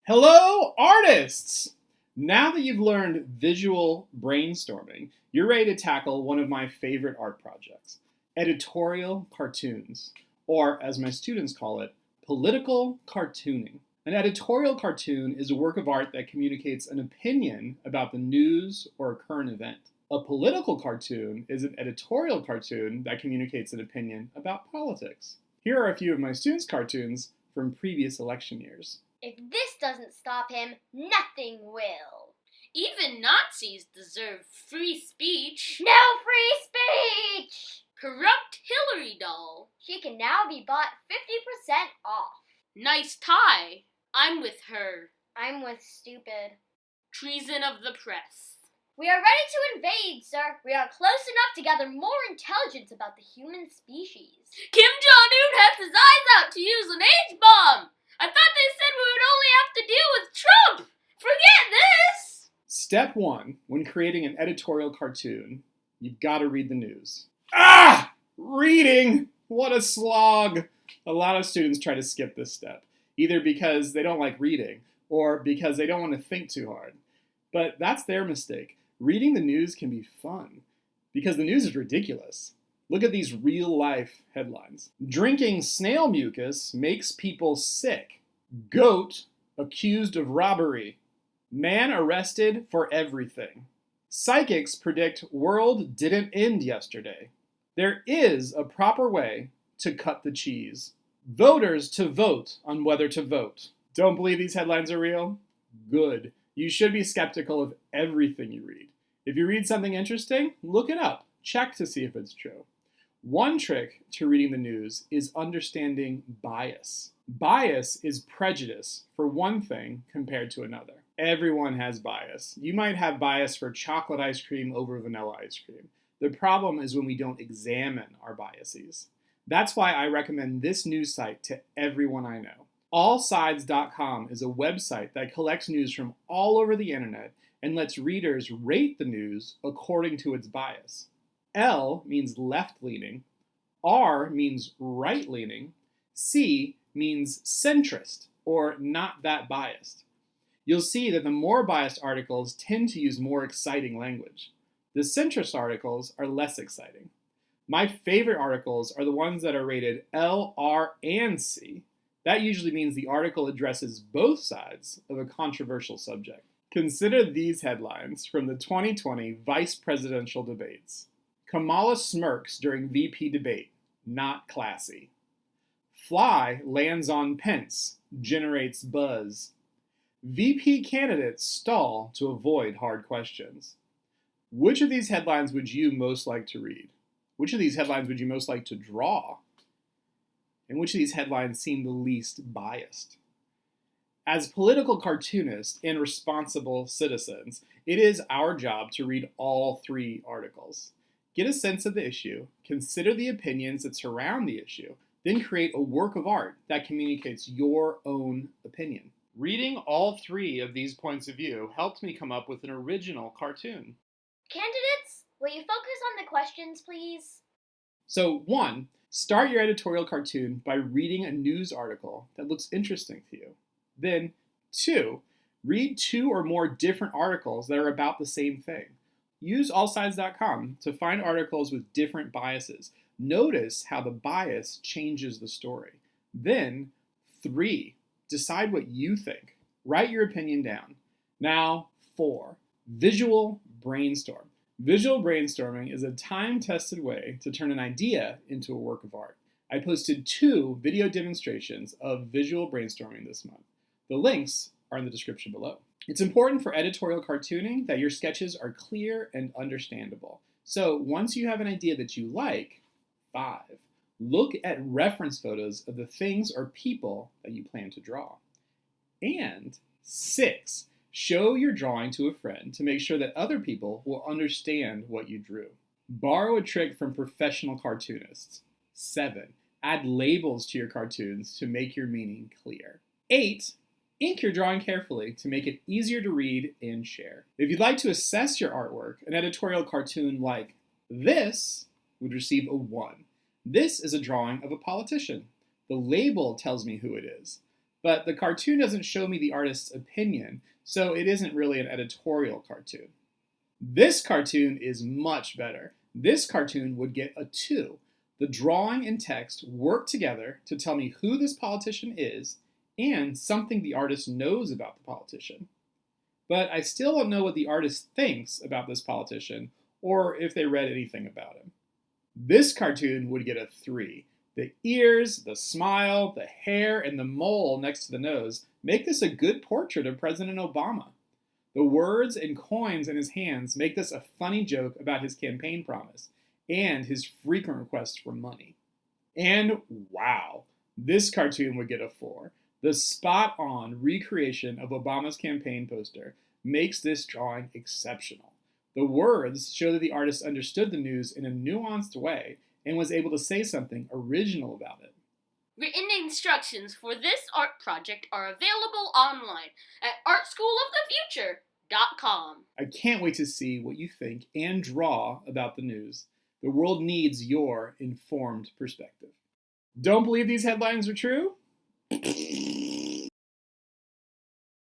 Hello, artists! Now that you've learned visual brainstorming, you're ready to tackle one of my favorite art projects, editorial cartoons, or as my students call it, political cartooning. An editorial cartoon is a work of art that communicates an opinion about the news or a current event. A political cartoon is an editorial cartoon that communicates an opinion about politics. Here are a few of my students' cartoons from previous election years. If this doesn't stop him, nothing will. Even Nazis deserve free speech. No free speech! Corrupt Hillary doll. She can now be bought 50% off. Nice tie. I'm with her. I'm with stupid. Treason of the press. We are ready to invade, sir. We are close enough to gather more intelligence about the human species. Kim Jong-un has his eyes out to use an H-bomb. I thought they said we would only have to deal with Trump! Forget this! Step 1, when creating an editorial cartoon, you've got to read the news. Reading! What a slog! A lot of students try to skip this step, either because they don't like reading, or because they don't want to think too hard. But that's their mistake. Reading the news can be fun, because the news is ridiculous. Look at these real-life headlines. Drinking snail mucus makes people sick. Goat accused of robbery. Man arrested for everything. Psychics predict world didn't end yesterday. There is a proper way to cut the cheese. Voters to vote on whether to vote. Don't believe these headlines are real? Good. You should be skeptical of everything you read. If you read something interesting, look it up. Check to see if it's true. One trick to reading the news is understanding bias. Bias is prejudice for one thing compared to another. Everyone has bias. You might have bias for chocolate ice cream over vanilla ice cream. The problem is when we don't examine our biases. That's why I recommend this news site to everyone I know. Allsides.com is a website that collects news from all over the internet and lets readers rate the news according to its bias. L means left-leaning, R means right-leaning, C means centrist, or not that biased. You'll see that the more biased articles tend to use more exciting language. The centrist articles are less exciting. My favorite articles are the ones that are rated L, R, and C. That usually means the article addresses both sides of a controversial subject. Consider these headlines from the 2020 vice presidential debates. Kamala smirks during VP debate. Not classy. Fly lands on Pence. Generates buzz. VP candidates stall to avoid hard questions. Which of these headlines would you most like to read? Which of these headlines would you most like to draw? And which of these headlines seem the least biased? As political cartoonists and responsible citizens, it is our job to read all three articles. Get a sense of the issue, consider the opinions that surround the issue, then create a work of art that communicates your own opinion. Reading all three of these points of view helped me come up with an original cartoon. Candidates, will you focus on the questions, please? So 1, start your editorial cartoon by reading a news article that looks interesting to you. Then 2, read 2 or more different articles that are about the same thing. Use allsides.com to find articles with different biases. Notice how the bias changes the story. Then 3, decide what you think. Write your opinion down. Now 4, visual brainstorm. Visual brainstorming is a time-tested way to turn an idea into a work of art. I posted 2 video demonstrations of visual brainstorming this month. The links are in the description below. It's important for editorial cartooning that your sketches are clear and understandable. So once you have an idea that you like, 5, look at reference photos of the things or people that you plan to draw. And 6, show your drawing to a friend to make sure that other people will understand what you drew. Borrow a trick from professional cartoonists. 7, add labels to your cartoons to make your meaning clear. 8, ink your drawing carefully to make it easier to read and share. If you'd like to assess your artwork, an editorial cartoon like this would receive a 1. This is a drawing of a politician. The label tells me who it is. but the cartoon doesn't show me the artist's opinion, so it isn't really an editorial cartoon. This cartoon is much better. This cartoon would get a 2. The drawing and text work together to tell me who this politician is and something the artist knows about the politician. But I still don't know what the artist thinks about this politician or if they read anything about him. This cartoon would get a 3. The ears, the smile, the hair, and the mole next to the nose make this a good portrait of President Obama. The words and coins in his hands make this a funny joke about his campaign promise and his frequent requests for money. And wow, this cartoon would get a 4. The spot-on recreation of Obama's campaign poster makes this drawing exceptional. The words show that the artist understood the news in a nuanced way and was able to say something original about it. Written instructions for this art project are available online at artschoolofthefuture.com. I can't wait to see what you think and draw about the news. The world needs your informed perspective. Don't believe these headlines are true?